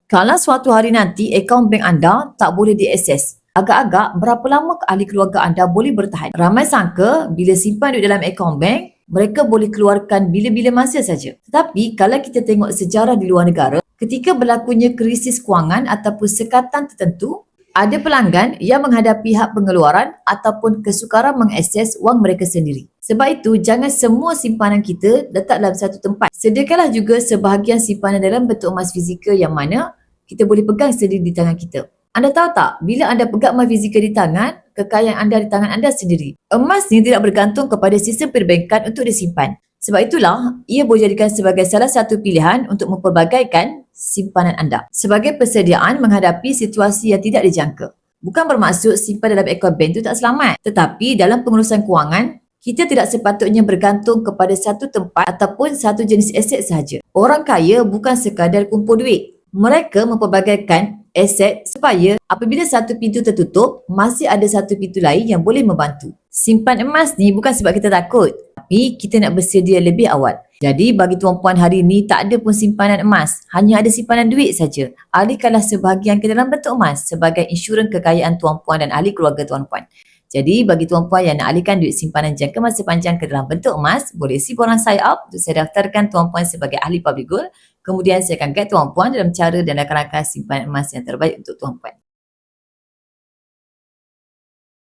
Kalau suatu hari nanti akaun bank anda tak boleh diakses, agak-agak berapa lama ahli keluarga anda boleh bertahan? Ramai sangka bila simpan duit dalam akaun bank, mereka boleh keluarkan bila-bila masa saja. Tetapi kalau kita tengok sejarah di luar negara, ketika berlakunya krisis kewangan ataupun sekatan tertentu, ada pelanggan yang menghadapi hak pengeluaran ataupun kesukaran mengakses wang mereka sendiri. Sebab itu, jangan semua simpanan kita letak dalam satu tempat. Sediakanlah juga sebahagian simpanan dalam bentuk emas fizikal yang mana kita boleh pegang sendiri di tangan kita. Anda tahu tak, bila anda pegang emas fizikal di tangan, kekayaan anda di tangan anda sendiri. Emas ni tidak bergantung kepada sistem perbankan untuk disimpan. Sebab itulah, ia boleh jadikan sebagai salah satu pilihan untuk memperbagaikan simpanan anda. Sebagai persediaan menghadapi situasi yang tidak dijangka. Bukan bermaksud simpan dalam akaun bank itu tak selamat. Tetapi dalam pengurusan kewangan, kita tidak sepatutnya bergantung kepada satu tempat ataupun satu jenis aset sahaja. Orang kaya bukan sekadar kumpul duit. Mereka memperbagaikan aset supaya apabila satu pintu tertutup, masih ada satu pintu lain yang boleh membantu. Simpan emas ni bukan sebab kita takut, tapi kita nak bersedia lebih awal. Jadi bagi tuan-puan hari ni tak ada pun simpanan emas, hanya ada simpanan duit saja. Alihkanlah sebahagian ke dalam bentuk emas sebagai insurans kekayaan tuan-puan dan ahli keluarga tuan-puan. Jadi bagi tuan-puan yang nak alihkan duit simpanan jangka masa panjang ke dalam bentuk emas, boleh isi borang sign up untuk saya daftarkan tuan-puan sebagai ahli public goal. Kemudian saya akan guide tuan-puan dalam cara dan rakan-rakan simpanan emas yang terbaik untuk tuan-puan.